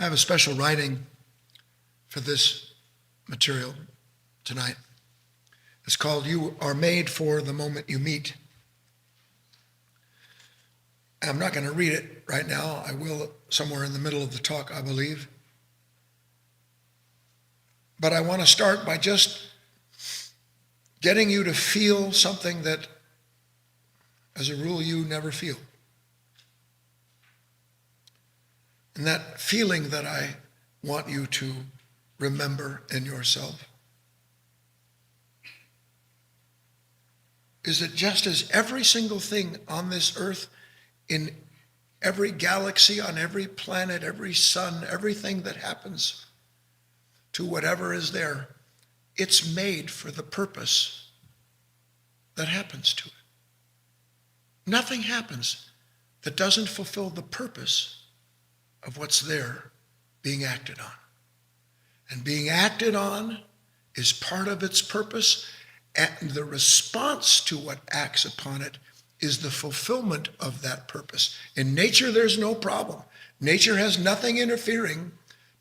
I have a special writing for this material tonight. It's called You Are Made for the Moment You Meet. I'm not going to read it right now. I will somewhere in the middle of the talk, I believe. But I want to start by just getting you to feel something that, as a rule, you never feel. And that feeling that I want you to remember in yourself is that just as every single thing on this earth, in every galaxy, on every planet, every sun, everything that happens to whatever is there, it's made for the purpose that happens to it. Nothing happens that doesn't fulfill the purpose of what's there being acted on. And being acted on is part of its purpose, and the response to what acts upon it is the fulfillment of that purpose. In nature, there's no problem. Nature has nothing interfering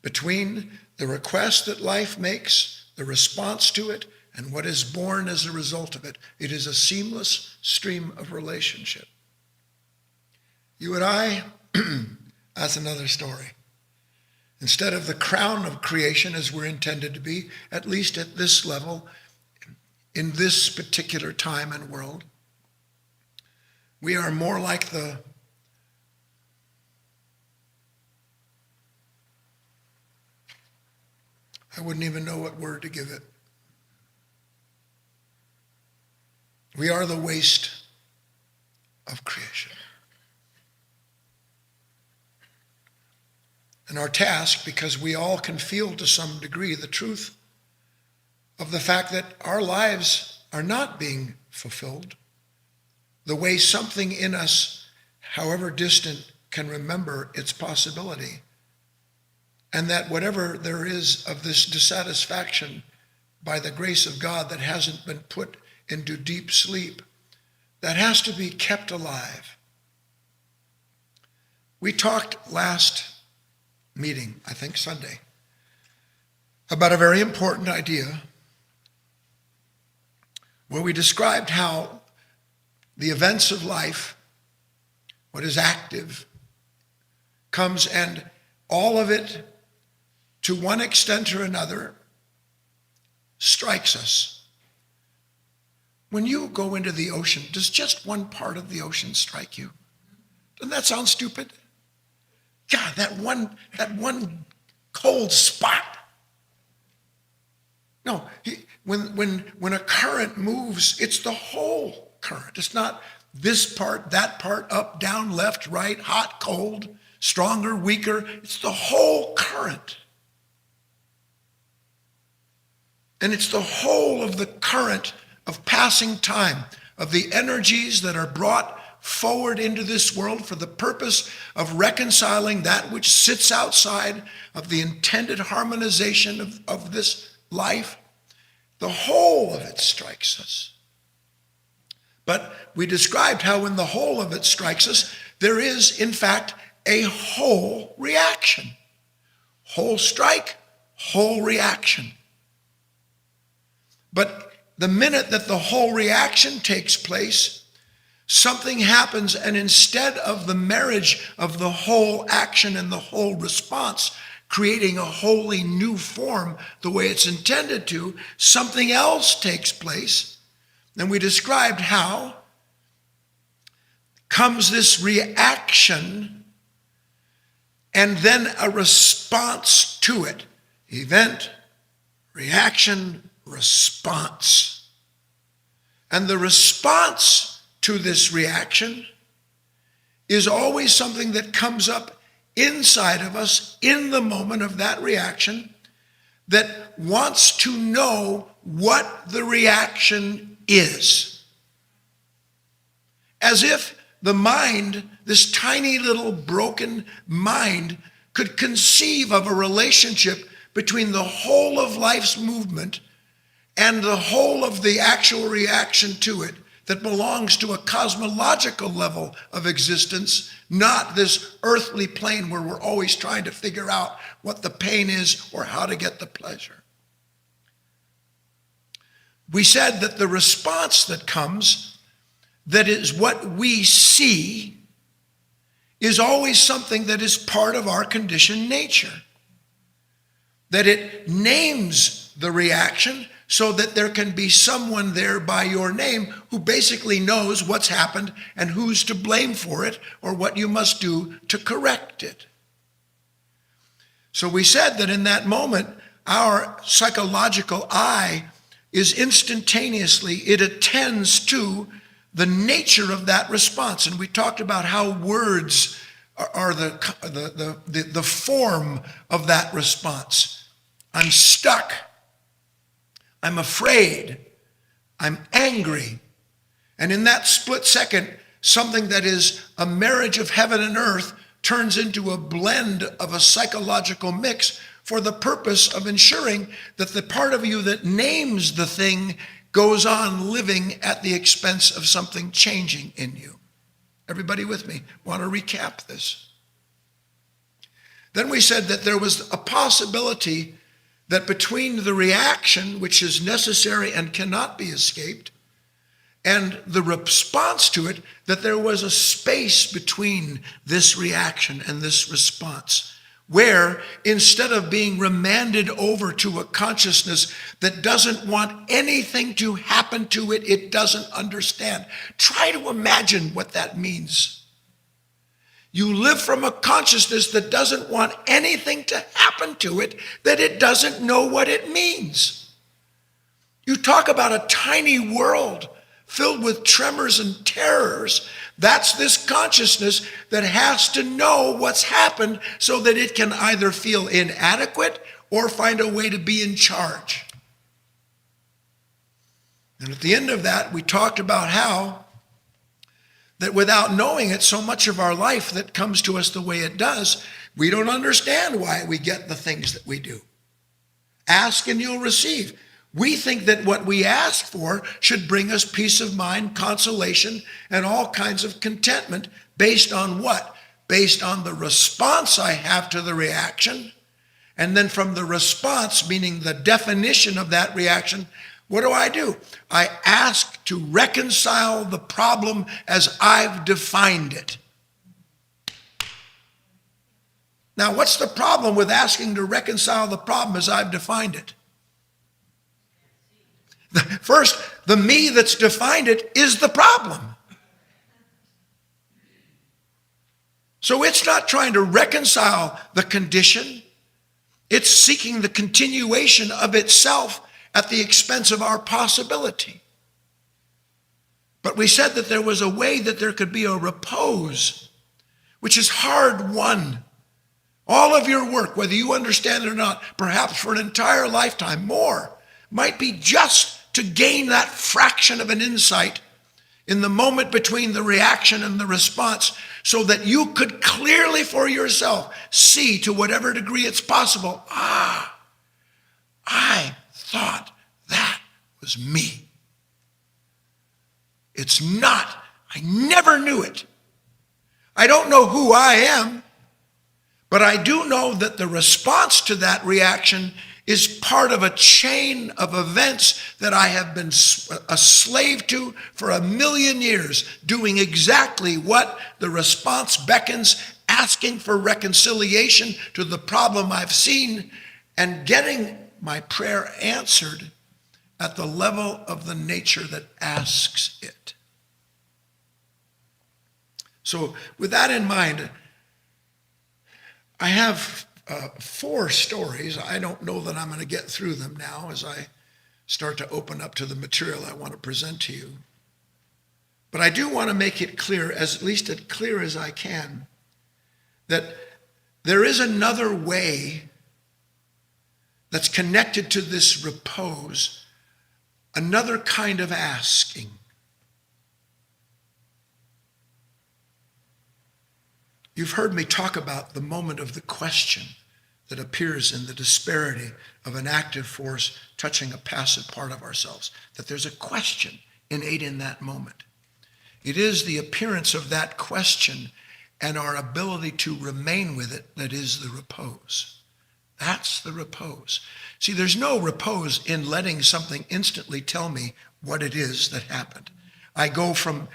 between the request that life makes, the response to it, and what is born as a result of it. It is a seamless stream of relationship. You and I, that's another story. Instead of the crown of creation as we're intended to be, at least at this level, in this particular time and world, we are more like the I wouldn't even know what word to give it. We are the waste of creation. And our task, because we all can feel to some degree the truth of the fact that our lives are not being fulfilled the way something in us, however distant, can remember its possibility. And that whatever there is of this dissatisfaction by the grace of God that hasn't been put into deep sleep, that has to be kept alive. We talked last meeting, I think Sunday, about a very important idea where we described how the events of life, what is active, comes, and all of it, to one extent or another, strikes us. When you go into the ocean, does just one part of the ocean strike you? Doesn't that sound stupid? God, that one cold spot. No, when a current moves, it's the whole current. It's not this part, that part, up, down, left, right, hot, cold, stronger, weaker. It's the whole current. And it's the whole of the current of passing time, of the energies that are brought forward into this world for the purpose of reconciling that which sits outside of the intended harmonization of this life. The whole of it strikes us. But we described how when the whole of it strikes us, there is, in fact, a whole reaction. Whole strike, whole reaction. But the minute that the whole reaction takes place, something happens, and instead of the marriage of the whole action and the whole response, creating a wholly new form the way it's intended to, something else takes place. And we described how comes this reaction and then a response to it. Event, reaction, response. And the response to this reaction is always something that comes up inside of us in the moment of that reaction that wants to know what the reaction is. As if the mind, this tiny little broken mind, could conceive of a relationship between the whole of life's movement and the whole of the actual reaction to it, that belongs to a cosmological level of existence, not this earthly plane where we're always trying to figure out what the pain is or how to get the pleasure. We said that the response that comes, that is what we see, is always something that is part of our conditioned nature. That it names the reaction so that there can be someone there by your name who basically knows what's happened and who's to blame for it or what you must do to correct it. So we said that in that moment, our psychological I is instantaneously, it attends to the nature of that response. And we talked about how words are the form of that response. I'm stuck. I'm afraid. I'm angry. And in that split second, something that is a marriage of heaven and earth turns into a blend of a psychological mix for the purpose of ensuring that the part of you that names the thing goes on living at the expense of something changing in you. Everybody with me? Want to recap this? Then we said that there was a possibility that between the reaction, which is necessary and cannot be escaped, and the response to it, that there was a space between this reaction and this response, where instead of being remanded over to a consciousness that doesn't want anything to happen to it, it doesn't understand. Try to imagine what that means. You live from a consciousness that doesn't want anything to happen to it, that it doesn't know what it means. You talk about a tiny world filled with tremors and terrors. That's this consciousness that has to know what's happened so that it can either feel inadequate or find a way to be in charge. And at the end of that, we talked about how that without knowing it, so much of our life that comes to us the way it does, we don't understand why we get the things that we do. Ask and you'll receive. We think that what we ask for should bring us peace of mind, consolation, and all kinds of contentment based on what? Based on the response I have to the reaction. And then from the response, meaning the definition of that reaction, what do? I ask to reconcile the problem as I've defined it. Now, what's the problem with asking to reconcile the problem as I've defined it? First, the me that's defined it is the problem. So it's not trying to reconcile the condition. It's seeking the continuation of itself at the expense of our possibility. But we said that there was a way that there could be a repose, which is hard won. All of your work, whether you understand it or not, perhaps for an entire lifetime, more, might be just to gain that fraction of an insight in the moment between the reaction and the response so that you could clearly for yourself see to whatever degree it's possible, I thought that was me. It's not. I never knew it. I don't know who I am, but I do know that the response to that reaction is part of a chain of events that I have been a slave to for 1,000,000 years, doing exactly what the response beckons, asking for reconciliation to the problem I've seen, and getting my prayer answered at the level of the nature that asks it. So with that in mind, I have 4 stories. I don't know that I'm going to get through them now as I start to open up to the material I want to present to you. But I do want to make it clear, at least as clear as I can, that there is another way that's connected to this repose, another kind of asking. You've heard me talk about the moment of the question that appears in the disparity of an active force touching a passive part of ourselves, that there's a question innate in that moment. It is the appearance of that question and our ability to remain with it that is the repose. That's the repose. See, there's no repose in letting something instantly tell me what it is that happened. I go from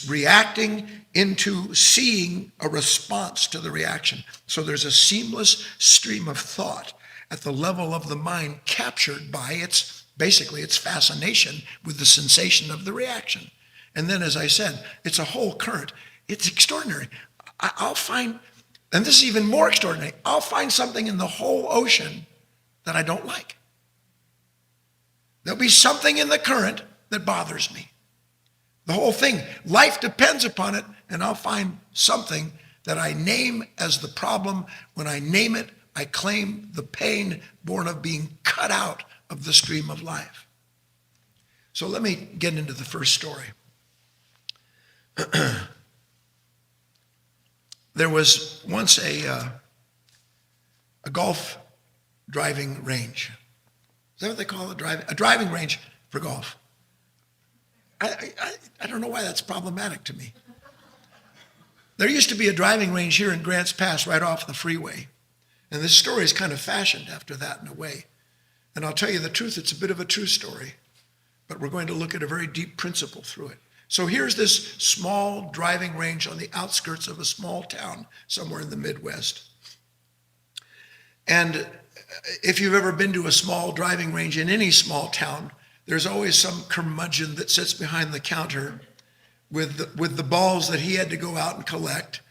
reacting into seeing a response to the reaction. So there's a seamless stream of thought at the level of the mind captured by its fascination with the sensation of the reaction. And then, as I said, it's a whole current. It's extraordinary. I'll find, and this is even more extraordinary, I'll find something in the whole ocean that I don't like. There'll be something in the current that bothers me. The whole thing, life depends upon it, and I'll find something that I name as the problem. When I name it, I claim the pain born of being cut out of the stream of life. So let me get into the first story. There was once a golf driving range. Is that what they call it? A driving range for golf. I don't know why that's problematic to me. There used to be a driving range here in Grants Pass right off the freeway. And this story is kind of fashioned after that in a way. And I'll tell you the truth, it's a bit of a true story. But we're going to look at a very deep principle through it. So here's this small driving range on the outskirts of a small town somewhere in the Midwest. And if you've ever been to a small driving range in any small town, there's always some curmudgeon that sits behind the counter with the balls that he had to go out and collect.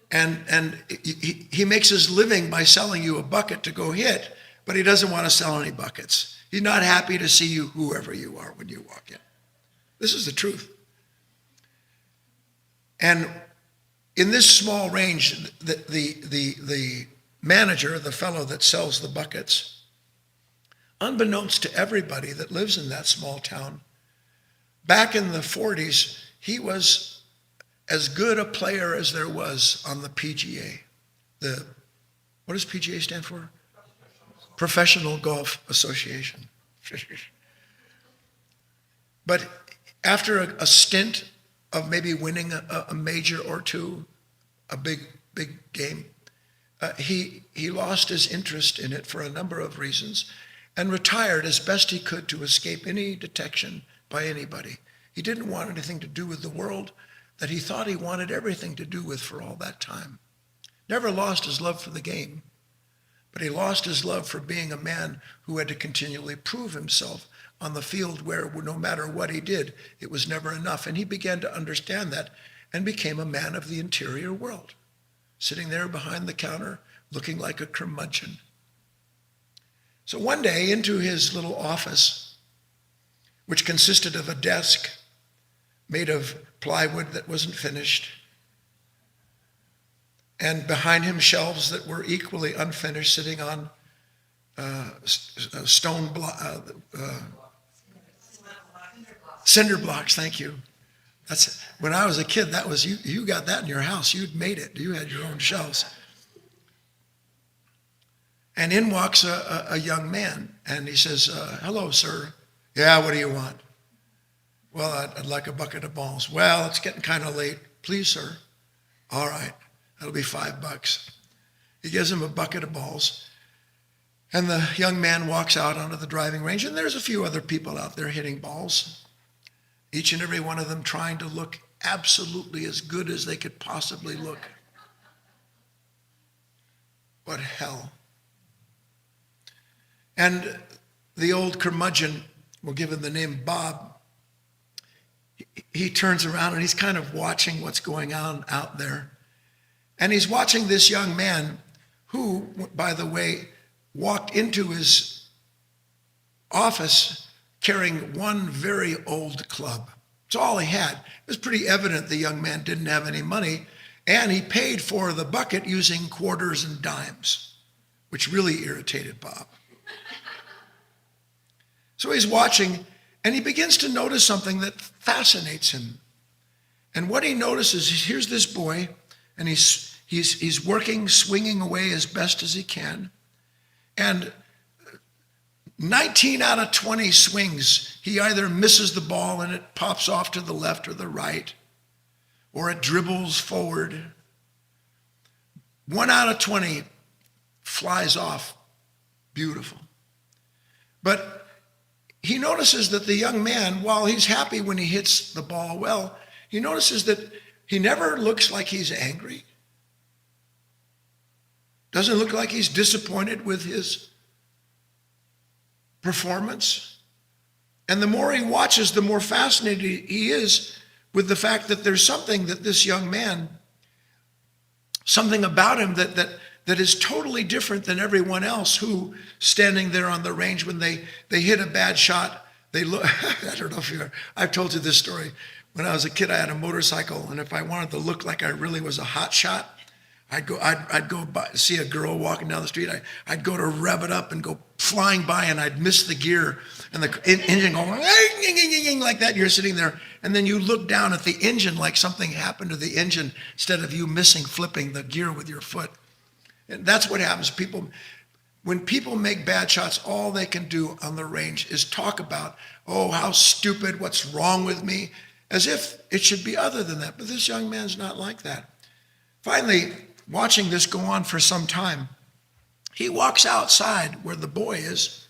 And he makes his living by selling you a bucket to go hit, but he doesn't want to sell any buckets. He's not happy to see you, whoever you are, when you walk in. This is the truth. And in this small range, the manager, the fellow that sells the buckets, unbeknownst to everybody that lives in that small town, back in the 40s, he was as good a player as there was on the PGA. What does PGA stand for? Professional Golf Association. But after a stint of maybe winning a major or two, a big game, he lost his interest in it for a number of reasons and retired as best he could to escape any detection by anybody. He didn't want anything to do with the world that he thought he wanted everything to do with for all that time. Never lost his love for the game, but he lost his love for being a man who had to continually prove himself on the field where no matter what he did, it was never enough. And he began to understand that and became a man of the interior world, sitting there behind the counter, looking like a curmudgeon. So one day, into his little office, which consisted of a desk made of plywood that wasn't finished, and behind him shelves that were equally unfinished, sitting on cinder blocks, thank you. That's when I was a kid, that was you got that in your house. You'd made it. You had your own shelves. And in walks a young man, and he says, hello, sir. Yeah, what do you want? Well, I'd like a bucket of balls. Well, it's getting kind of late. Please, sir. All right, that'll be $5. He gives him a bucket of balls, and the young man walks out onto the driving range, and there's a few other people out there hitting balls, each and every one of them trying to look absolutely as good as they could possibly look. What hell. And the old curmudgeon, we'll give him the name Bob, he turns around and he's kind of watching what's going on out there. And he's watching this young man who, by the way, walked into his office carrying one very old club. It's all he had. It was pretty evident the young man didn't have any money, and he paid for the bucket using quarters and dimes, which really irritated Bob. So he's watching, and he begins to notice something that fascinates him. And what he notices is here's this boy, and he's working, swinging away as best as he can. And 19 out of 20 swings, he either misses the ball and it pops off to the left or the right, or it dribbles forward. 1 out of 20 flies off. Beautiful. But he notices that the young man, while he's happy when he hits the ball well, he notices that he never looks like he's angry. Doesn't look like he's disappointed with his performance. And the more he watches, the more fascinated he is with the fact that there's something that this young man, something about him that is totally different than everyone else who, standing there on the range when they hit a bad shot, they look, I don't know if I've told you this story. When I was a kid, I had a motorcycle, and if I wanted to look like I really was a hot shot, I'd go by, see a girl walking down the street. I'd go to rev it up and go flying by, and I'd miss the gear, and the engine going like that. And you're sitting there, and then you look down at the engine like something happened to the engine instead of you flipping the gear with your foot. And that's what happens. When people make bad shots, all they can do on the range is talk about, oh, how stupid, what's wrong with me, as if it should be other than that. But this young man's not like that. Finally, watching this go on for some time, he walks outside where the boy is,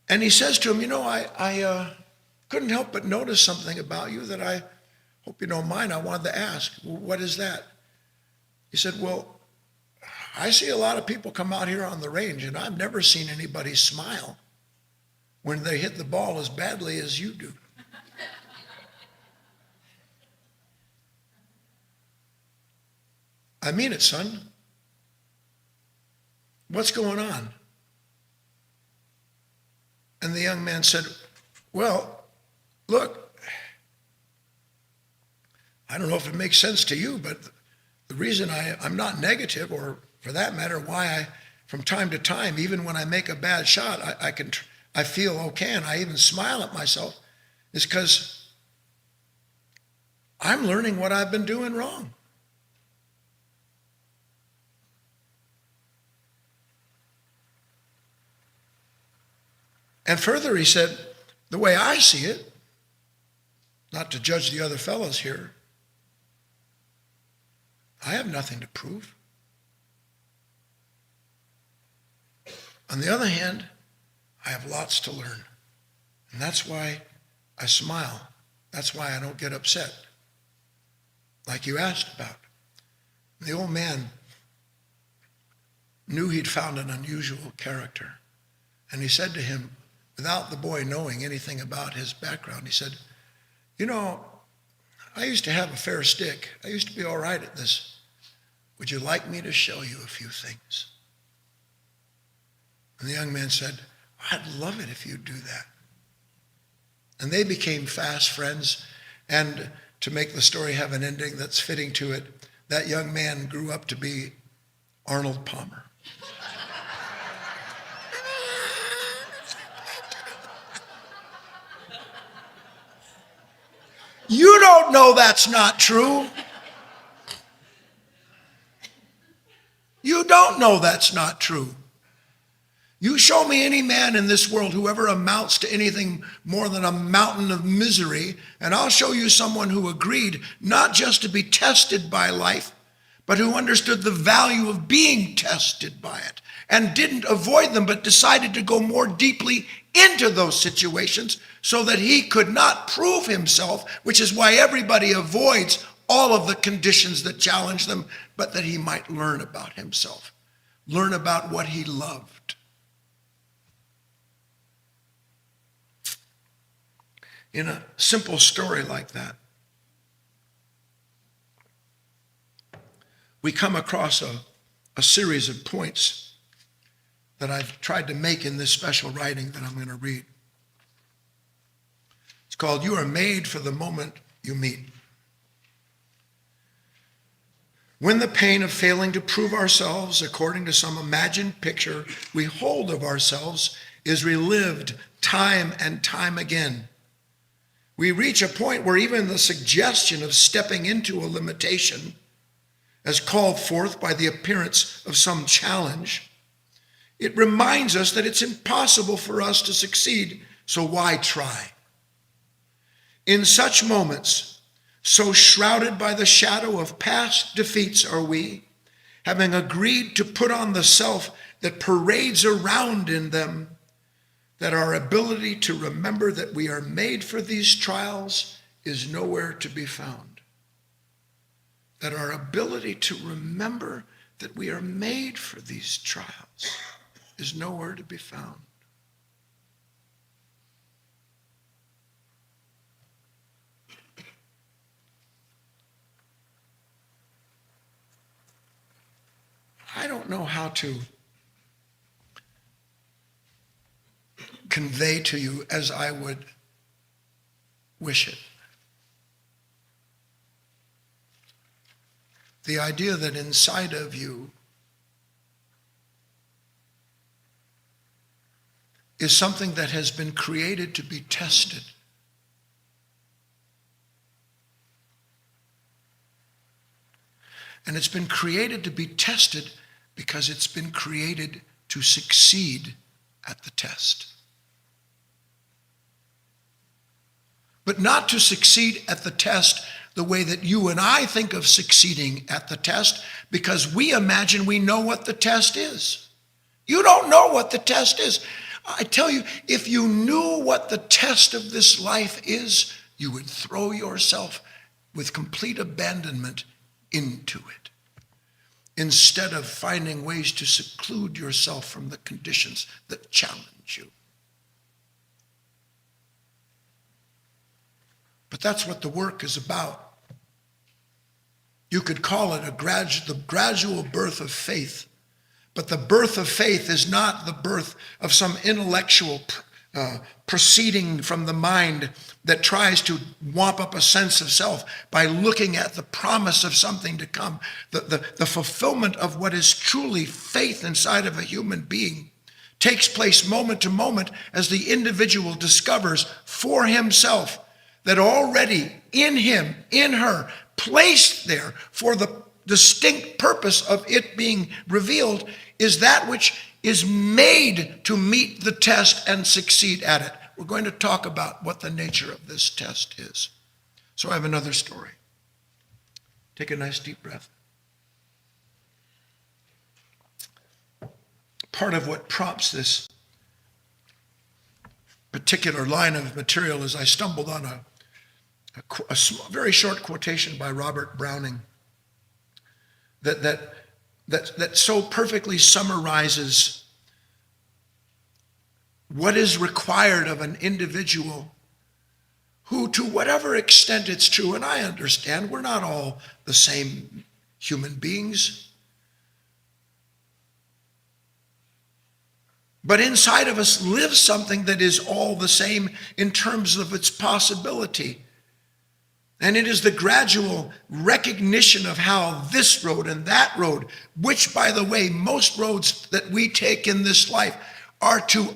and he says to him, I couldn't help but notice something about you that I hope you don't mind. I wanted to ask. Well, what is that? He said, well, I see a lot of people come out here on the range, and I've never seen anybody smile when they hit the ball as badly as you do. I mean it, son. What's going on? And the young man said, well, look, I don't know if it makes sense to you, but the reason I'm not negative, or for that matter, why I, from time to time, even when I make a bad shot, I feel okay, and I even smile at myself, is because I'm learning what I've been doing wrong. And further, he said, the way I see it, not to judge the other fellows here, I have nothing to prove. On the other hand, I have lots to learn. And that's why I smile. That's why I don't get upset, like you asked about. The old man knew he'd found an unusual character. And he said to him, without the boy knowing anything about his background, he said, I used to have a fair stick. I used to be all right at this. Would you like me to show you a few things? And the young man said, I'd love it if you'd do that. And they became fast friends. And to make the story have an ending that's fitting to it, that young man grew up to be Arnold Palmer. You don't know that's not true. You don't know that's not true. You show me any man in this world who ever amounts to anything more than a mountain of misery, and I'll show you someone who agreed not just to be tested by life, but who understood the value of being tested by it and didn't avoid them, but decided to go more deeply into those situations so that he could not prove himself, which is why everybody avoids all of the conditions that challenge them, but that he might learn about himself, learn about what he loved. In a simple story like that, we come across a series of points that I've tried to make in this special writing that I'm going to read. It's called, You Are Made for the Moment You Meet. When the pain of failing to prove ourselves according to some imagined picture we hold of ourselves is relived time and time again, we reach a point where even the suggestion of stepping into a limitation, as called forth by the appearance of some challenge, It reminds us that it's impossible for us to succeed, so why try? In such moments, so shrouded by the shadow of past defeats are we, having agreed to put on the self that parades around in them, that our ability to remember that we are made for these trials is nowhere to be found. That our ability to remember that we are made for these trials is nowhere to be found. I don't know how to convey to you as I would wish it. The idea that inside of you is something that has been created to be tested. And it's been created to be tested because it's been created to succeed at the test. But not to succeed at the test the way that you and I think of succeeding at the test, because we imagine we know what the test is. You don't know what the test is. I tell you, if you knew what the test of this life is, you would throw yourself with complete abandonment into it, instead of finding ways to seclude yourself from the conditions that challenge you. But that's what the work is about. You could call it the gradual birth of faith. But the birth of faith is not the birth of some intellectual proceeding from the mind that tries to wamp up a sense of self by looking at the promise of something to come. The fulfillment of what is truly faith inside of a human being takes place moment to moment as the individual discovers for himself that already in him, in her, placed there for the distinct purpose of it being revealed is that which is made to meet the test and succeed at it. We're going to talk about what the nature of this test is. So I have another story. Take a nice deep breath. Part of what prompts this particular line of material is I stumbled on a very short quotation by Robert Browning that so perfectly summarizes what is required of an individual who, to whatever extent it's true, and I understand we're not all the same human beings, but inside of us lives something that is all the same in terms of its possibility. And it is the gradual recognition of how this road and that road, which, by the way, most roads that we take in this life are to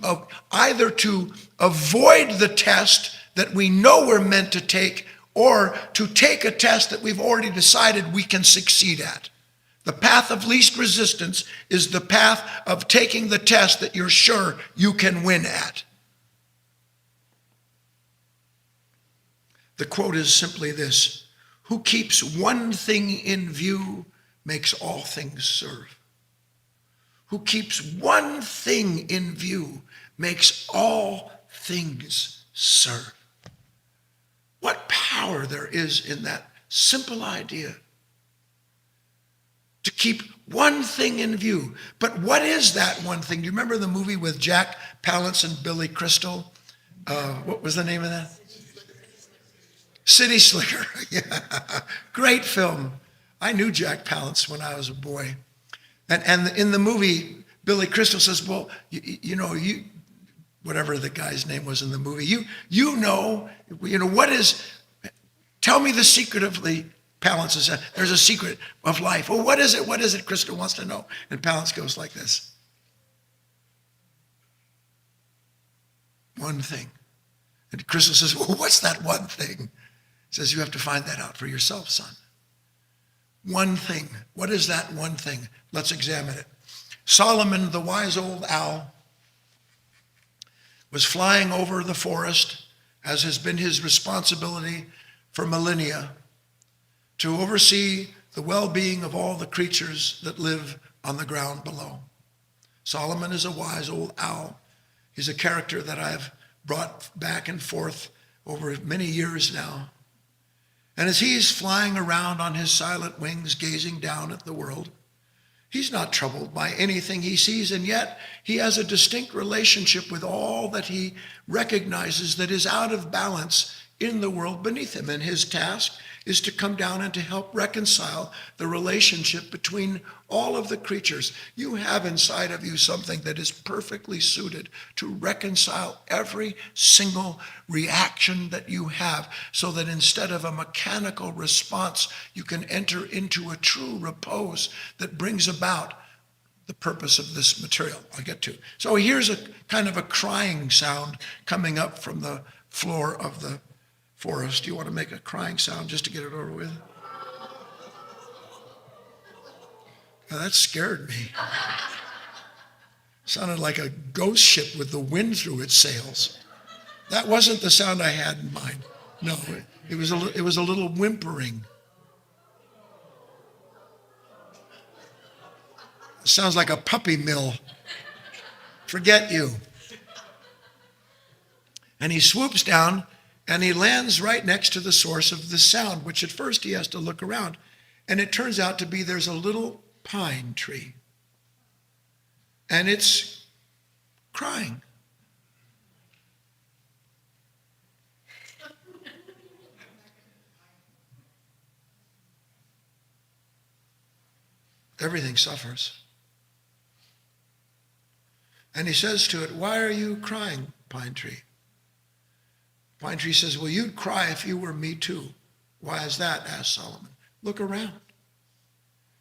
either to avoid the test that we know we're meant to take, or to take a test that we've already decided we can succeed at. The path of least resistance is the path of taking the test that you're sure you can win at. The quote is simply this: who keeps one thing in view makes all things serve. Who keeps one thing in view makes all things serve. What power there is in that simple idea. To keep one thing in view. But what is that one thing? Do you remember the movie with Jack Palance and Billy Crystal? What was the name of that? City Slicker. Yeah, great film. I knew Jack Palance when I was a boy. And in the movie, Billy Crystal says, well, you know, whatever the guy's name was in the movie, you know, what is, tell me the secret of the, Palance says, there's a secret of life. Well, what is it? What is it? Crystal wants to know. And Palance goes like this. One thing. And Crystal says, well, what's that one thing? He says, you have to find that out for yourself, son. One thing. What is that one thing? Let's examine it. Solomon, the wise old owl, was flying over the forest, as has been his responsibility for millennia, to oversee the well-being of all the creatures that live on the ground below. Solomon is a wise old owl. He's a character that I've brought back and forth over many years now. And as he's flying around on his silent wings, gazing down at the world, he's not troubled by anything he sees, and yet he has a distinct relationship with all that he recognizes that is out of balance in the world beneath him. And his task is to come down and to help reconcile the relationship between all of the creatures. You have inside of you something that is perfectly suited to reconcile every single reaction that you have, so that instead of a mechanical response, you can enter into a true repose that brings about the purpose of this material I'll get to. So here's a kind of a crying sound coming up from the floor of the forest. You want to make a crying sound just to get it over with? Now, that scared me. Sounded like a ghost ship with the wind through its sails. That wasn't the sound I had in mind. No, it was a little whimpering. It sounds like a puppy mill. Forget you. And he swoops down and he lands right next to the source of the sound, which at first he has to look around. And it turns out to be there's a little pine tree. And it's crying. Everything suffers. And he says to it, "Why are you crying, pine tree?" Pine tree says, "Well, you'd cry if you were me too." "Why is that?" asked Solomon. "Look around.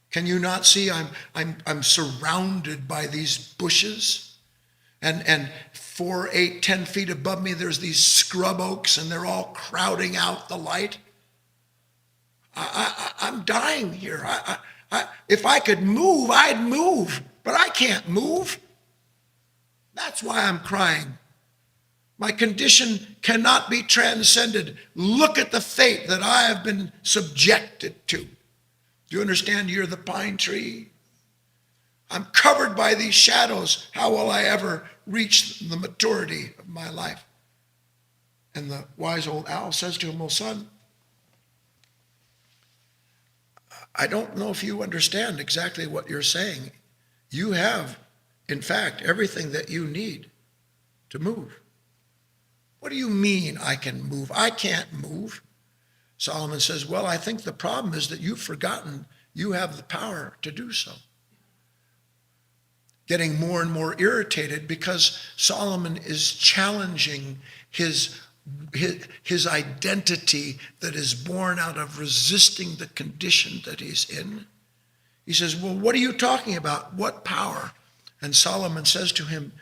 Can you not see I'm surrounded by these bushes? And 4, 8, 10 feet above me, there's these scrub oaks, and they're all crowding out the light. I'm dying here. If I could move, I'd move, but I can't move. That's why I'm crying. My condition cannot be transcended. Look at the fate that I have been subjected to. Do you understand? You're the pine tree. I'm covered by these shadows. How will I ever reach the maturity of my life?" And the wise old owl says to him, "Well, son, I don't know if you understand exactly what you're saying. You have, in fact, everything that you need to move." "What do you mean I can move? I can't move." Solomon says, "Well, I think the problem is that you've forgotten you have the power to do so." Getting more and more irritated because Solomon is challenging his identity that is born out of resisting the condition that he's in. He says, "Well, what are you talking about? What power?" And Solomon says to him,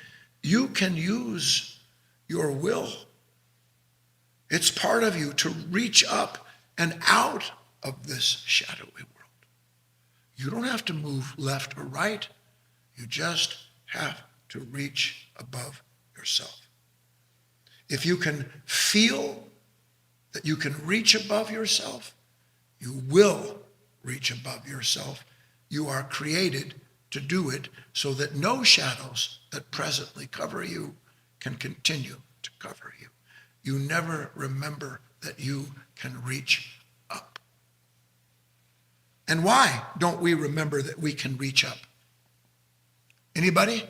"You can use your will. It's part of you to reach up and out of this shadowy world. You don't have to move left or right. You just have to reach above yourself. If you can feel that you can reach above yourself, you will reach above yourself. You are created to do it so that no shadows that presently cover you can continue to cover you. You never remember that you can reach up. And why don't we remember that we can reach up? Anybody?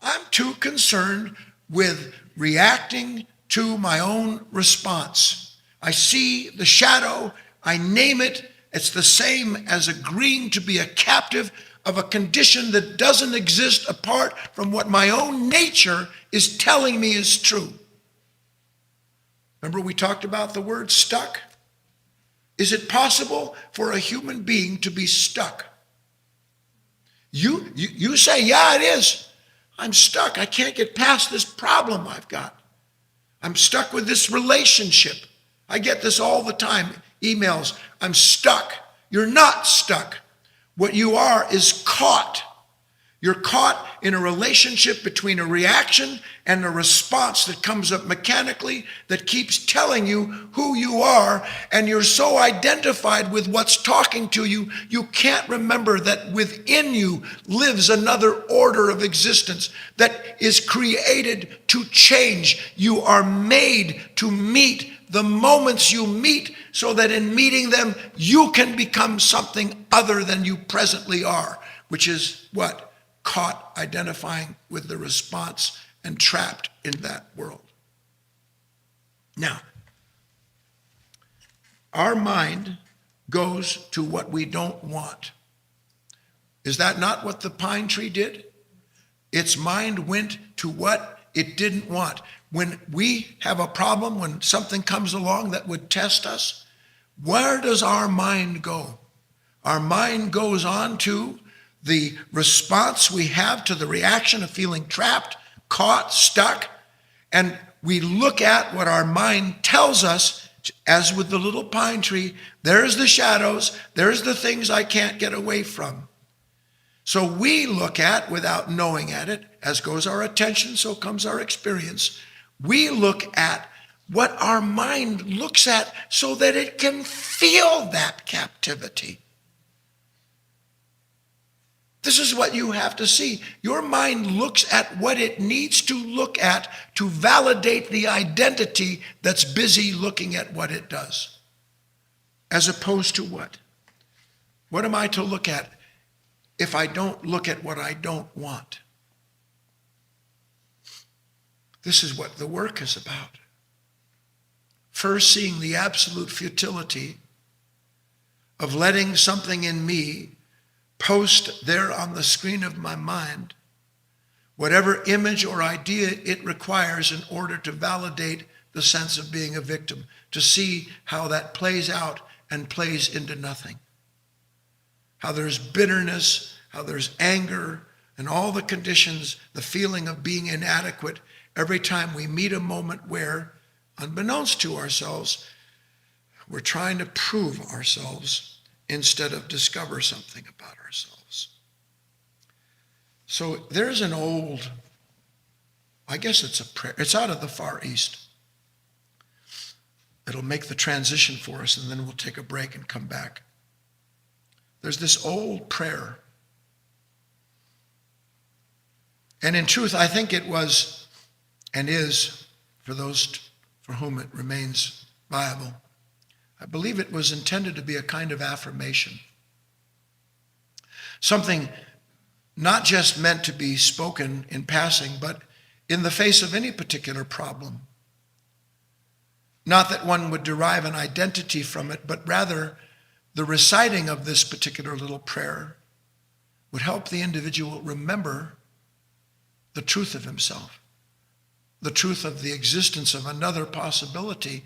I'm too concerned with reacting to my own response. I see the shadow, I name it. It's the same as agreeing to be a captive of a condition that doesn't exist apart from what my own nature is telling me is true. Remember we talked about the word stuck? Is it possible for a human being to be stuck? You say, yeah, it is. I'm stuck. I can't get past this problem I've got. I'm stuck with this relationship. I get this all the time, emails. I'm stuck. You're not stuck. What you are is caught. You're caught in a relationship between a reaction and a response that comes up mechanically that keeps telling you who you are, and you're so identified with what's talking to you, you can't remember that within you lives another order of existence that is created to change. You are made to meet the moments you meet so that in meeting them, you can become something other than you presently are, which is what? Caught identifying with the response and trapped in that world. Now, our mind goes to what we don't want. Is that not what the pine tree did? Its mind went to what it didn't want. When we have a problem, when something comes along that would test us, where does our mind go? Our mind goes on to the response we have to the reaction of feeling trapped, caught, stuck, and we look at what our mind tells us, as with the little pine tree, there's the shadows, there's the things I can't get away from. So we look at, without knowing at it, as goes our attention, so comes our experience, we look at what our mind looks at so that it can feel that captivity. This is what you have to see. Your mind looks at what it needs to look at to validate the identity that's busy looking at what it does. As opposed to what? What am I to look at if I don't look at what I don't want? This is what the work is about. First, seeing the absolute futility of letting something in me post there on the screen of my mind whatever image or idea it requires in order to validate the sense of being a victim, to see how that plays out and plays into nothing. How there's bitterness, how there's anger, and all the conditions, the feeling of being inadequate every time we meet a moment where, unbeknownst to ourselves, we're trying to prove ourselves instead of discover something about ourselves. So there's an old, I guess it's a prayer. It's out of the Far East. It'll make the transition for us, and then we'll take a break and come back. There's this old prayer. And in truth, I think it was and is, for those for whom it remains viable, I believe it was intended to be a kind of affirmation. Something not just meant to be spoken in passing, but in the face of any particular problem. Not that one would derive an identity from it, but rather the reciting of this particular little prayer would help the individual remember the truth of himself, the truth of the existence of another possibility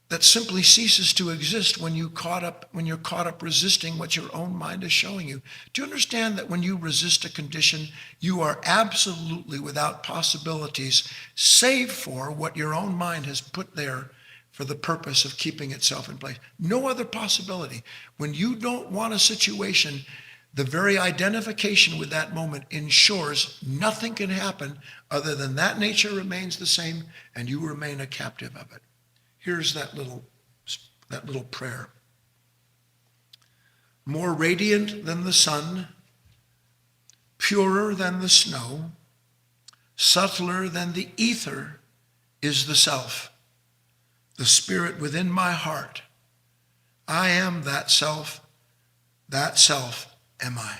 that simply ceases to exist when you're caught up resisting what your own mind is showing you. Do you understand that when you resist a condition, you are absolutely without possibilities, save for what your own mind has put there for the purpose of keeping itself in place? No other possibility. When you don't want a situation, the very identification with that moment ensures nothing can happen other than that nature remains the same and you remain a captive of it. Here's that little prayer. More radiant than the sun, purer than the snow, subtler than the ether is the self, the spirit within my heart. I am that self am I.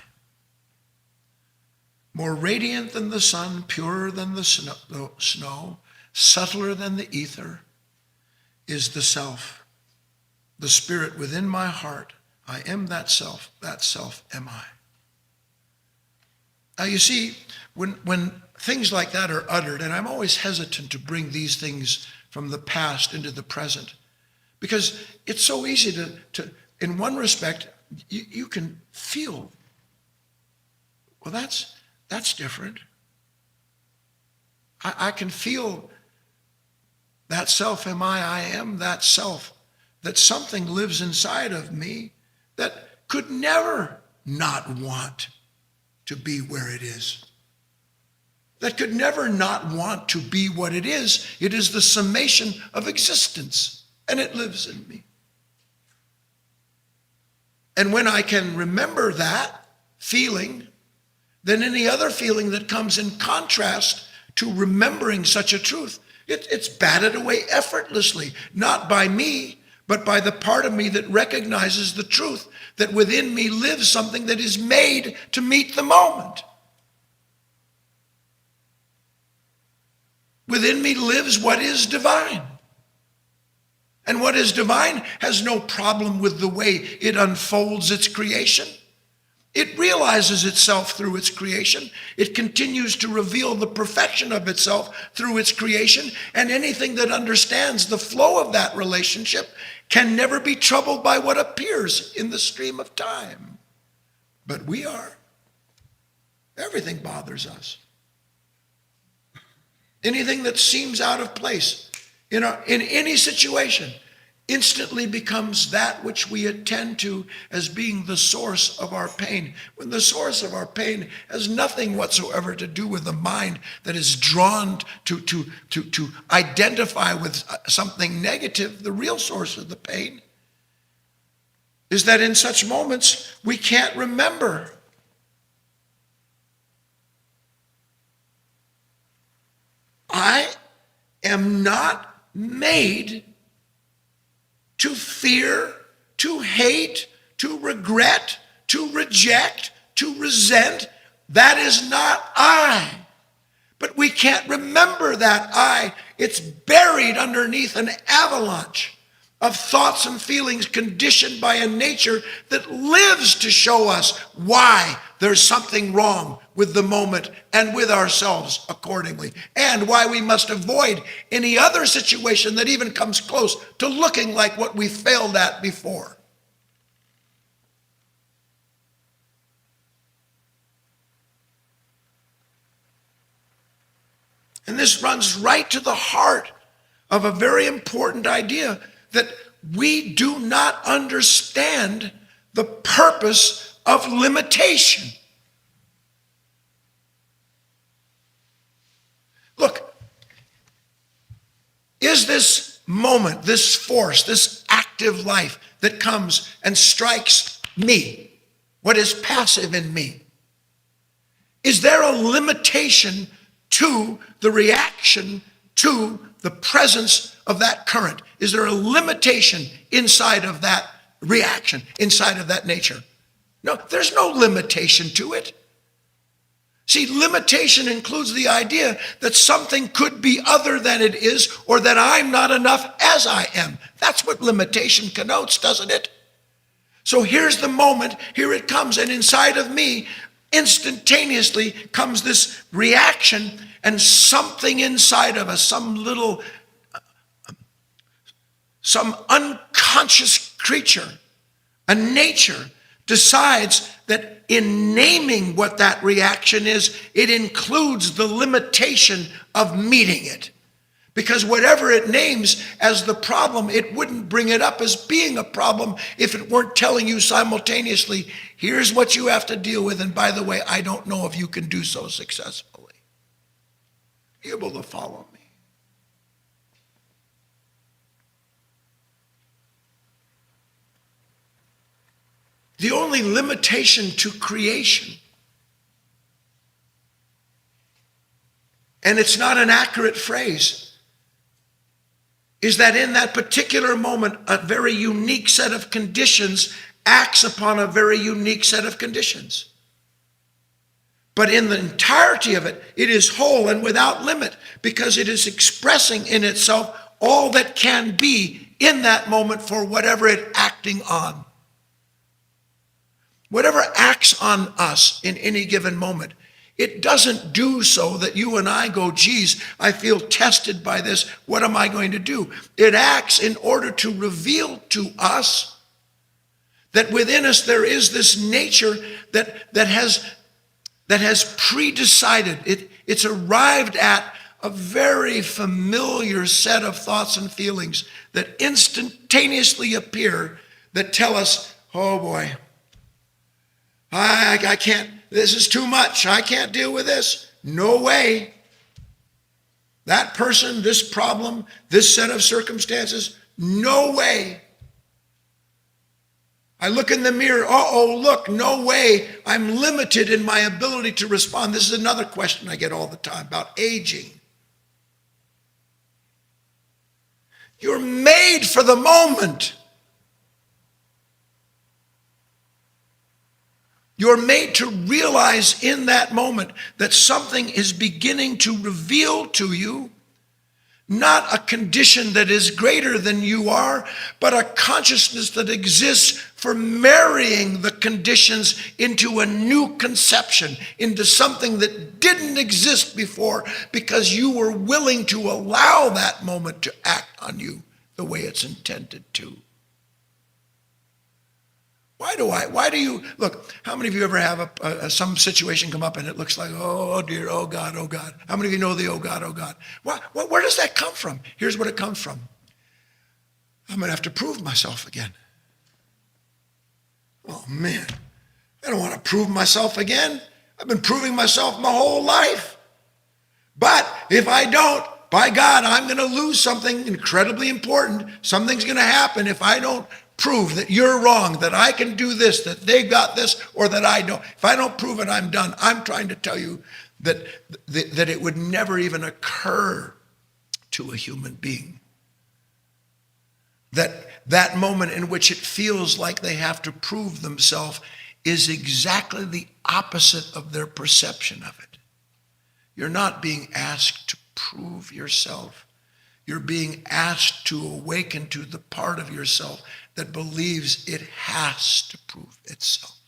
More radiant than the sun, purer than the snow, subtler than the ether is the self, the spirit within my heart. I am that self am I. Now you see, when things like that are uttered, and I'm always hesitant to bring these things from the past into the present, because it's so easy to in one respect, you can feel, well, that's different. I can feel that self am I am that self, that something lives inside of me that could never not want to be where it is. That could never not want to be what it is. It is the summation of existence, and it lives in me. And when I can remember that feeling, then any other feeling that comes in contrast to remembering such a truth, it's batted away effortlessly, not by me, but by the part of me that recognizes the truth that within me lives something that is made to meet the moment. Within me lives what is divine. And what is divine has no problem with the way it unfolds its creation. It realizes itself through its creation. It continues to reveal the perfection of itself through its creation. And anything that understands the flow of that relationship can never be troubled by what appears in the stream of time. But we are. Everything bothers us. Anything that seems out of place in any situation instantly becomes that which we attend to as being the source of our pain, when the source of our pain has nothing whatsoever to do with the mind that is drawn to identify with something negative. The real source of the pain is that in such moments we can't remember. I am not made to fear, to hate, to regret, to reject, to resent. That is not I. But we can't remember that I. It's buried underneath an avalanche of thoughts and feelings conditioned by a nature that lives to show us why there's something wrong with the moment and with ourselves accordingly, and why we must avoid any other situation that even comes close to looking like what we failed at before. And this runs right to the heart of a very important idea, that we do not understand the purpose of limitation. Look, is this moment, this force, this active life that comes and strikes me, what is passive in me, is there a limitation to the reaction to the presence of that current? Is there a limitation inside of that reaction, inside of that nature? No, there's no limitation to it. See, limitation includes the idea that something could be other than it is, or that I'm not enough as I am. That's what limitation connotes, doesn't it? So here's the moment, here it comes, and inside of me, instantaneously comes this reaction, and something inside of us, some unconscious creature, a nature, decides that in naming what that reaction is, it includes the limitation of meeting it. Because whatever it names as the problem, it wouldn't bring it up as being a problem if it weren't telling you simultaneously, here's what you have to deal with, and by the way, I don't know if you can do so successfully. Are you able to follow me? The only limitation to creation, and it's not an accurate phrase, is that in that particular moment, a very unique set of conditions acts upon a very unique set of conditions. But in the entirety of it, it is whole and without limit, because it is expressing in itself all that can be in that moment for whatever it's acting on. Whatever acts on us in any given moment, it doesn't do so that you and I go, geez, I feel tested by this. What am I going to do? It acts in order to reveal to us that within us there is this nature that has pre-decided. It's arrived at a very familiar set of thoughts and feelings that instantaneously appear that tell us, oh boy, I this is too much. I can't deal with this. No way. That person, this problem, this set of circumstances, no way. I look in the mirror, look, no way. I'm limited in my ability to respond. This is another question I get all the time about aging. You're made for the moment. You're made to realize in that moment that something is beginning to reveal to you not a condition that is greater than you are, but a consciousness that exists for marrying the conditions into a new conception, into something that didn't exist before, because you were willing to allow that moment to act on you the way it's intended to. Why do you, look, how many of you ever have some situation come up and it looks like, oh dear, oh God, oh God. How many of you know the oh God, oh God? Where does that come from? Here's what it comes from. I'm going to have to prove myself again. Oh man, I don't want to prove myself again. I've been proving myself my whole life. But if I don't, by God, I'm going to lose something incredibly important. Something's going to happen if I don't prove that you're wrong, that I can do this, that they got this, or that I don't. If I don't prove it, I'm done. I'm trying to tell you that it would never even occur to a human being. That moment in which it feels like they have to prove themselves is exactly the opposite of their perception of it. You're not being asked to prove yourself. You're being asked to awaken to the part of yourself that believes it has to prove itself.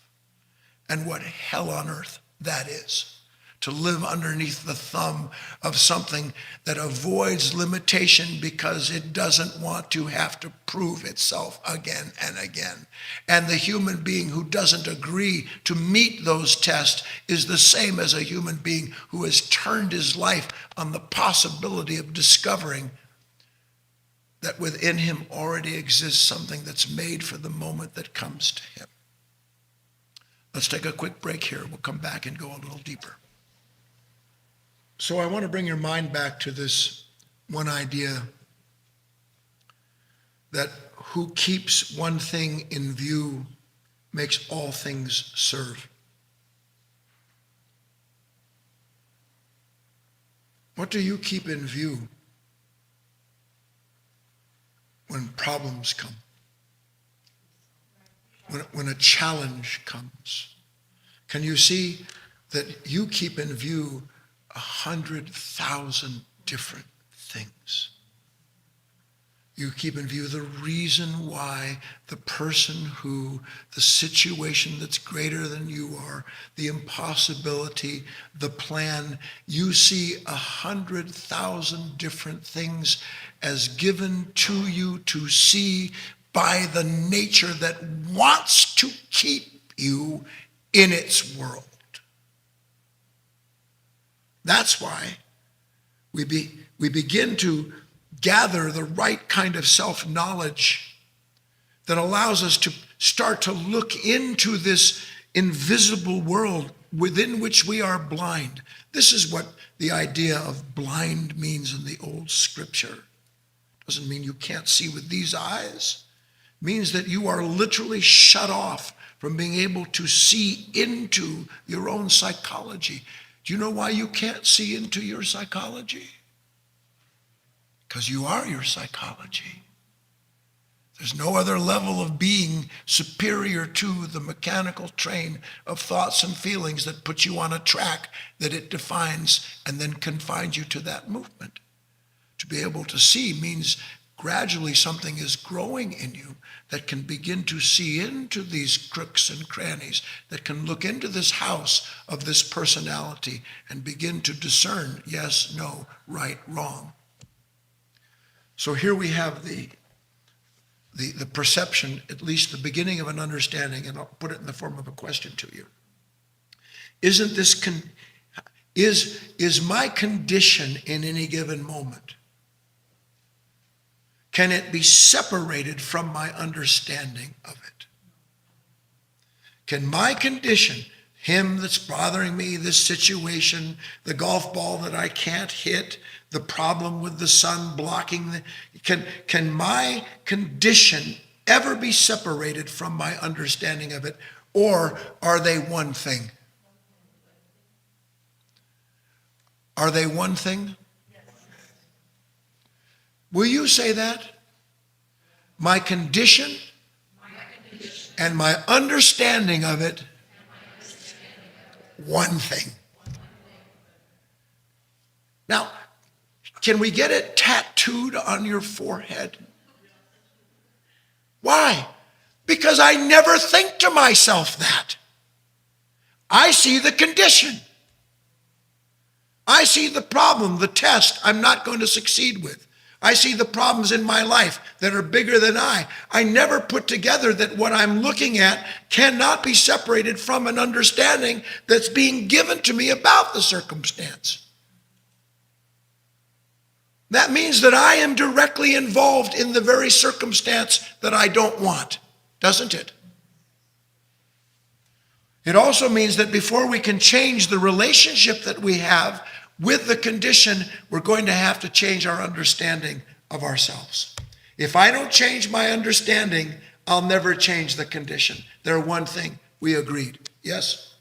And what hell on earth that is. To live underneath the thumb of something that avoids limitation because it doesn't want to have to prove itself again and again. And the human being who doesn't agree to meet those tests is the same as a human being who has turned his life on the possibility of discovering that within him already exists something that's made for the moment that comes to him. Let's take a quick break here. We'll come back and go a little deeper. So I want to bring your mind back to this one idea that who keeps one thing in view makes all things serve. What do you keep in view when problems come? When a challenge comes? Can you see that you keep in view 100,000 different things? You keep in view the reason why the person who, the situation that's greater than you are, the impossibility, the plan, you see 100,000 different things as given to you to see by the nature that wants to keep you in its world. That's why we begin to gather the right kind of self-knowledge that allows us to start to look into this invisible world within which we are blind. This is what the idea of blind means in the old scripture. Doesn't mean you can't see with these eyes. It means that you are literally shut off from being able to see into your own psychology. Do you know why you can't see into your psychology? Because you are your psychology. There's no other level of being superior to the mechanical train of thoughts and feelings that put you on a track that it defines and then confines you to that movement. To be able to see means gradually something is growing in you that can begin to see into these crooks and crannies, that can look into this house of this personality and begin to discern yes, no, right, wrong. So here we have the perception, at least the beginning of an understanding, and I'll put it in the form of a question to you. Isn't this, is my condition in any given moment, can it be separated from my understanding of it? Can my condition, him that's bothering me, this situation, the golf ball that I can't hit, the problem with the sun blocking can my condition ever be separated from my understanding of it, or are they one thing? Are they one thing? Will you say that? My condition and my understanding of it, one thing. Now, can we get it tattooed on your forehead? Why? Because I never think to myself that. I see the condition. I see the problem, the test I'm not going to succeed with. I see the problems in my life that are bigger than I. I never put together that what I'm looking at cannot be separated from an understanding that's being given to me about the circumstance. That means that I am directly involved in the very circumstance that I don't want, doesn't it? It also means that before we can change the relationship that we have with the condition, we're going to have to change our understanding of ourselves. If I don't change my understanding, I'll never change the condition. They're one thing. We agreed. Yes?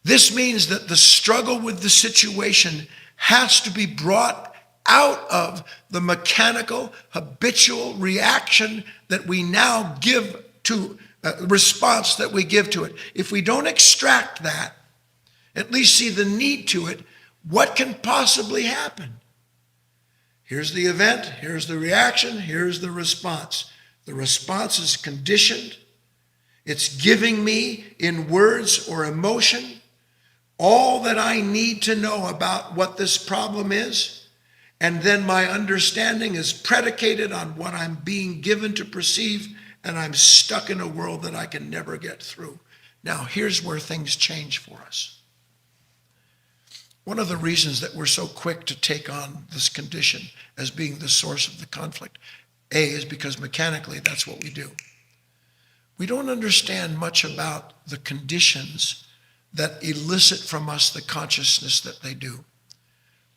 This means that the struggle with the situation has to be brought out of the mechanical, habitual reaction that we now give to, response that we give to it. If we don't extract that, at least see the need to it, what can possibly happen? Here's the event, here's the reaction, here's the response. The response is conditioned. It's giving me in words or emotion all that I need to know about what this problem is, and then my understanding is predicated on what I'm being given to perceive, and I'm stuck in a world that I can never get through. Now, here's where things change for us. One of the reasons that we're so quick to take on this condition as being the source of the conflict, A, is because mechanically that's what we do. We don't understand much about the conditions that elicit from us the consciousness that they do.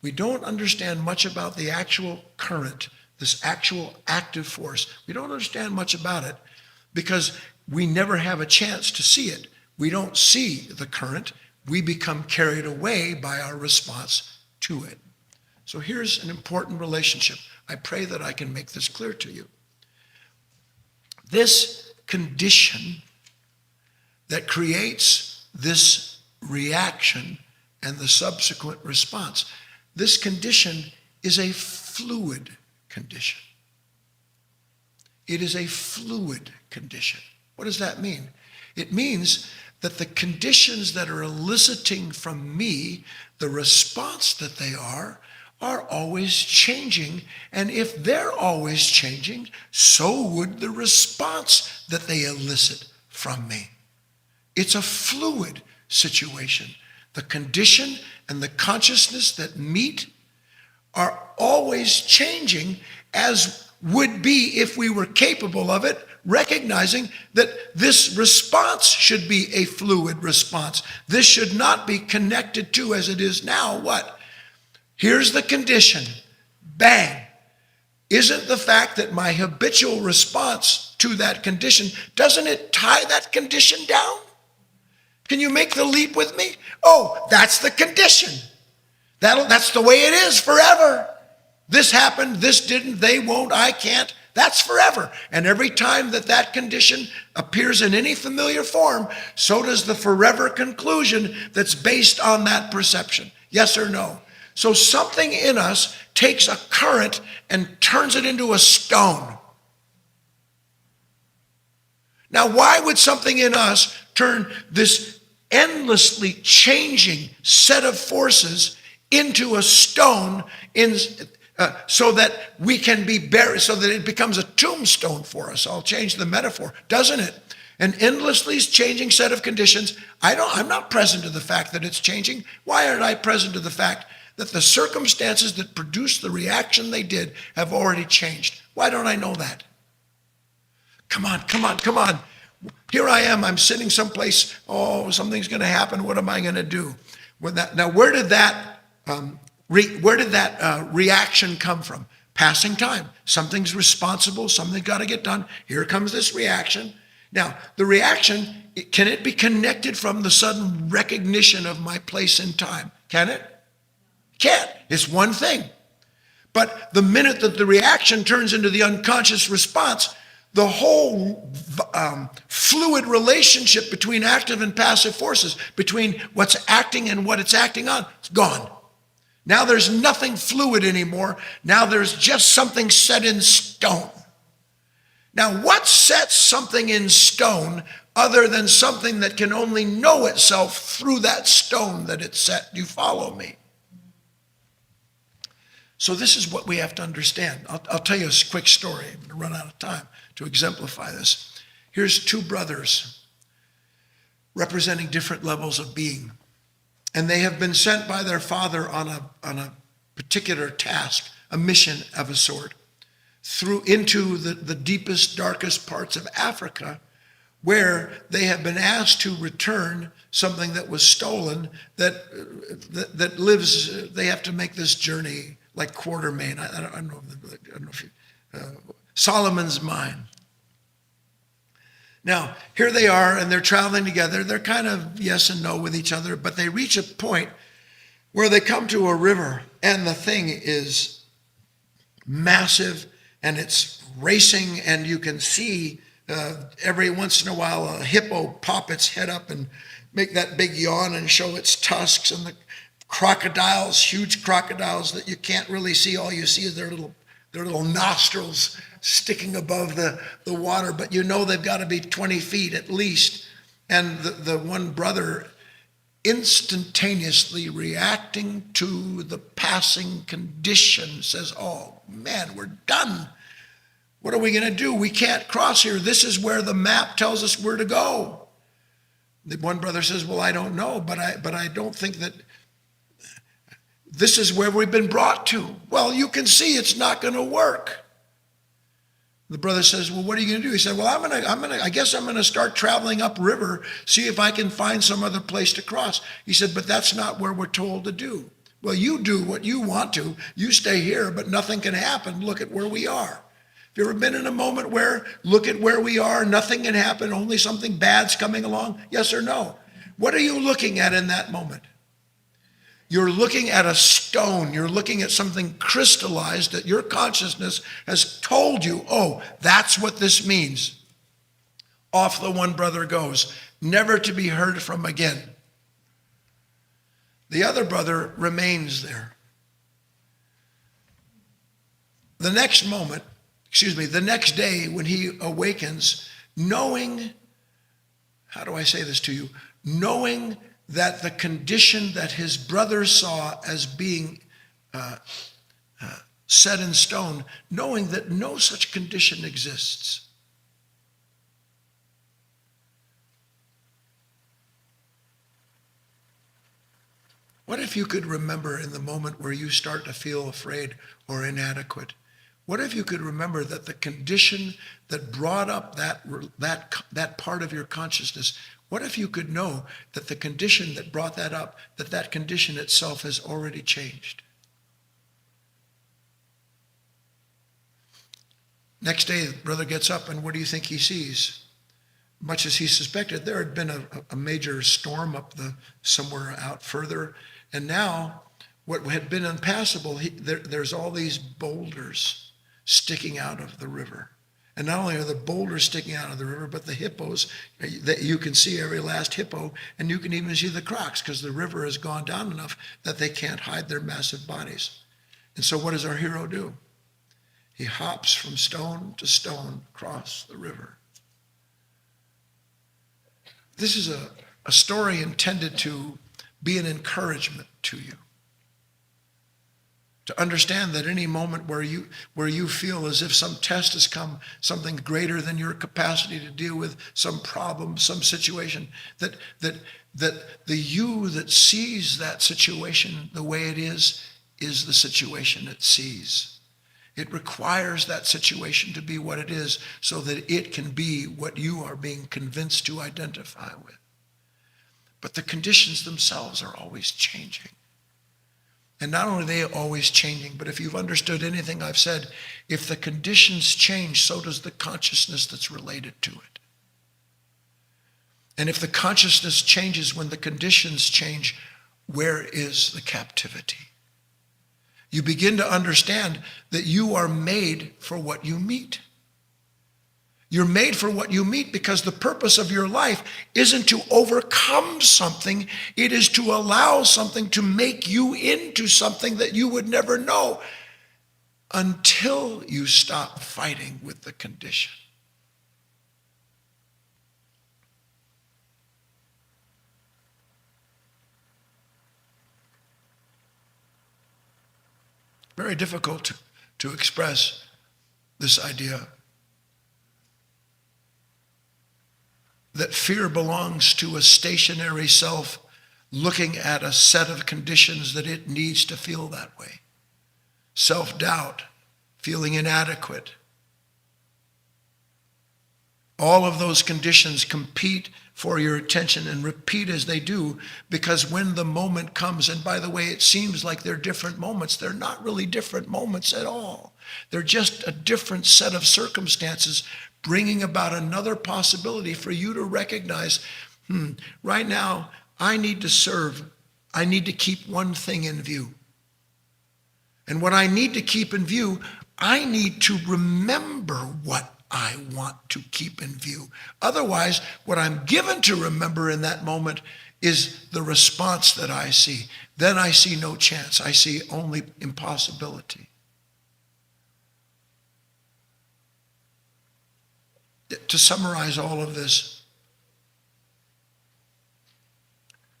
We don't understand much about the actual current, this actual active force. We don't understand much about it because we never have a chance to see it. We don't see the current. We become carried away by our response to it. So here's an important relationship. I pray that I can make this clear to you. This condition that creates this reaction and the subsequent response, this condition is a fluid condition. It is a fluid condition. What does that mean? It means that the conditions that are eliciting from me the response that they are always changing. And if they're always changing, so would the response that they elicit from me. It's a fluid situation. The condition and the consciousness that meet are always changing, as would be if we were capable of it, recognizing that this response should be a fluid response. This should not be connected to, as it is now, what? Here's the condition. Bang. Isn't the fact that my habitual response to that condition, doesn't it tie that condition down? Can you make the leap with me? Oh, that's the condition. That's the way it is forever. This happened, this didn't, they won't, I can't. That's forever. And every time that that condition appears in any familiar form, so does the forever conclusion that's based on that perception. Yes or no? So something in us takes a current and turns it into a stone. Now, why would something in us turn this endlessly changing set of forces into a stone so that we can be buried, so that it becomes a tombstone for us? I'll change the metaphor, doesn't it? An endlessly changing set of conditions. I'm not present to the fact that it's changing. Why aren't I present to the fact that the circumstances that produced the reaction they did have already changed? Why don't I know that? Come on. Here I am, I'm sitting someplace, oh, something's going to happen, what am I going to do? Now, where did that reaction come from? Passing time. Something's responsible, something's got to get done. Here comes this reaction. Now, the reaction, can it be connected from the sudden recognition of my place in time? Can it? Can't. It's one thing. But the minute that the reaction turns into the unconscious response, the whole fluid relationship between active and passive forces, between what's acting and what it's acting on, it's gone. Now there's nothing fluid anymore. Now there's just something set in stone. Now, what sets something in stone other than something that can only know itself through that stone that it's set? You follow me? So this is what we have to understand. I'll tell you a quick story. I'm going to run out of time to exemplify this. Here's two brothers representing different levels of being. And they have been sent by their father on a particular task, a mission of a sort, into the deepest, darkest parts of Africa, where they have been asked to return something that was stolen that lives. They have to make this journey like Quartermain. I don't know if you, Solomon's Mine. Now, here they are, and they're traveling together. They're kind of yes and no with each other, but they reach a point where they come to a river, and the thing is massive, and it's racing, and you can see every once in a while a hippo pop its head up and make that big yawn and show its tusks, and the crocodiles, huge crocodiles that you can't really see. All you see is their little nostrils sticking above the water, but you know they've got to be 20 feet at least. And the one brother instantaneously reacting to the passing condition says, oh man, we're done. What are we going to do? We can't cross here. This is where the map tells us where to go. The one brother says, well, I don't know, but I don't think that this is where we've been brought to. Well, you can see it's not going to work. The brother says, well, what are you going to do? He said, well, I guess I'm going to start traveling upriver, see if I can find some other place to cross. He said, but that's not where we're told to do. Well, you do what you want to. You stay here, but nothing can happen. Look at where we are. Have you ever been in a moment where, look at where we are, nothing can happen, only something bad's coming along? Yes or no? What are you looking at in that moment? You're looking at a stone. You're looking at something crystallized that your consciousness has told you, oh, that's what this means. Off the one brother goes, never to be heard from again. The other brother remains there. The next day when he awakens, knowing, how do I say this to you? Knowing that the condition that his brother saw as being set in stone, knowing that no such condition exists. What if you could remember in the moment where you start to feel afraid or inadequate? What if you could remember that the condition that brought up that part of your consciousness, what if you could know that the condition that brought that up, that condition itself has already changed? Next day, the brother gets up, and what do you think he sees? Much as he suspected, there had been a major storm up somewhere out further, and now what had been impassable, there's all these boulders sticking out of the river. And not only are the boulders sticking out of the river, but the hippos, that you can see every last hippo, and you can even see the crocs, because the river has gone down enough that they can't hide their massive bodies. And so what does our hero do? He hops from stone to stone across the river. This is a story intended to be an encouragement to you. To understand that any moment where you feel as if some test has come, something greater than your capacity to deal with, some problem, some situation, that the you that sees that situation the way it is the situation it sees. It requires that situation to be what it is so that it can be what you are being convinced to identify with. But the conditions themselves are always changing. And not only are they always changing, but if you've understood anything I've said, if the conditions change, so does the consciousness that's related to it. And if the consciousness changes when the conditions change, where is the captivity? You begin to understand that you are made for what you meet. You're made for what you meet because the purpose of your life isn't to overcome something. It is to allow something to make you into something that you would never know until you stop fighting with the condition. Very difficult to express this idea that fear belongs to a stationary self looking at a set of conditions that it needs to feel that way. Self-doubt, feeling inadequate. All of those conditions compete for your attention and repeat as they do, because when the moment comes, and by the way, it seems like they're different moments, they're not really different moments at all. They're just a different set of circumstances bringing about another possibility for you to recognize, right now, I need to serve. I need to keep one thing in view. And what I need to keep in view, I need to remember what I want to keep in view. Otherwise, what I'm given to remember in that moment is the response that I see. Then I see no chance. I see only impossibility. To summarize all of this,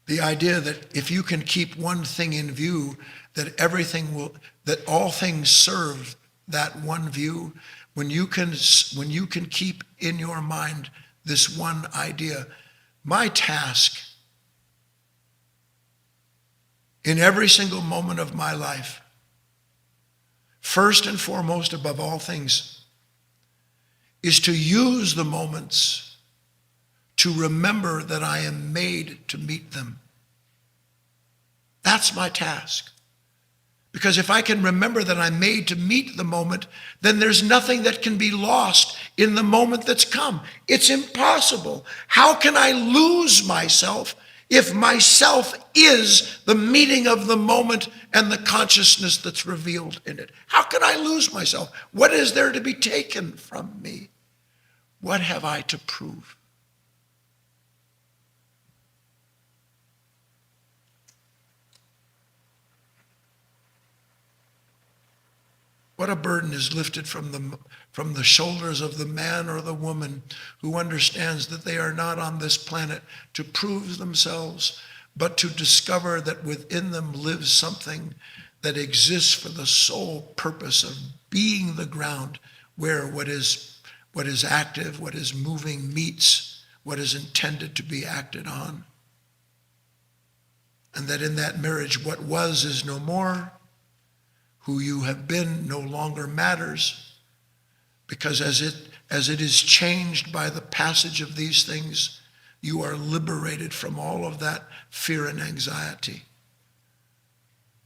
the idea that if you can keep one thing in view, that all things serve that one view. When you can keep in your mind this one idea, my task in every single moment of my life, first and foremost above all things, is to use the moments to remember that I am made to meet them. That's my task. Because if I can remember that I'm made to meet the moment, then there's nothing that can be lost in the moment that's come. It's impossible. How can I lose myself if myself is the meeting of the moment and the consciousness that's revealed in it? How can I lose myself? What is there to be taken from me? What have I to prove? What a burden is lifted from the shoulders of the man or the woman who understands that they are not on this planet to prove themselves, but to discover that within them lives something that exists for the sole purpose of being the ground where what is active, what is moving meets what is intended to be acted on. And that in that marriage, what was is no more. Who you have been no longer matters, because as it is changed by the passage of these things, you are liberated from all of that fear and anxiety.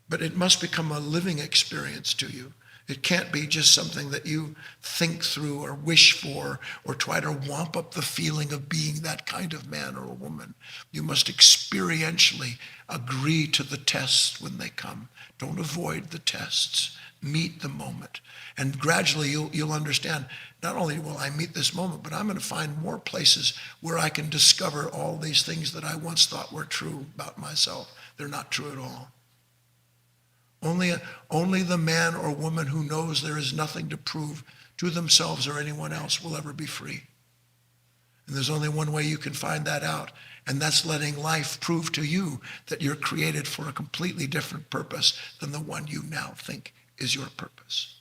But it must become a living experience to you. It can't be just something that you think through or wish for or try to wamp up the feeling of being that kind of man or woman. You must experientially agree to the tests when they come. Don't avoid the tests. Meet the moment. And gradually you'll understand, not only will I meet this moment, but I'm going to find more places where I can discover all these things that I once thought were true about myself. They're not true at all. Only the man or woman who knows there is nothing to prove to themselves or anyone else will ever be free. And there's only one way you can find that out, and that's letting life prove to you that you're created for a completely different purpose than the one you now think is your purpose.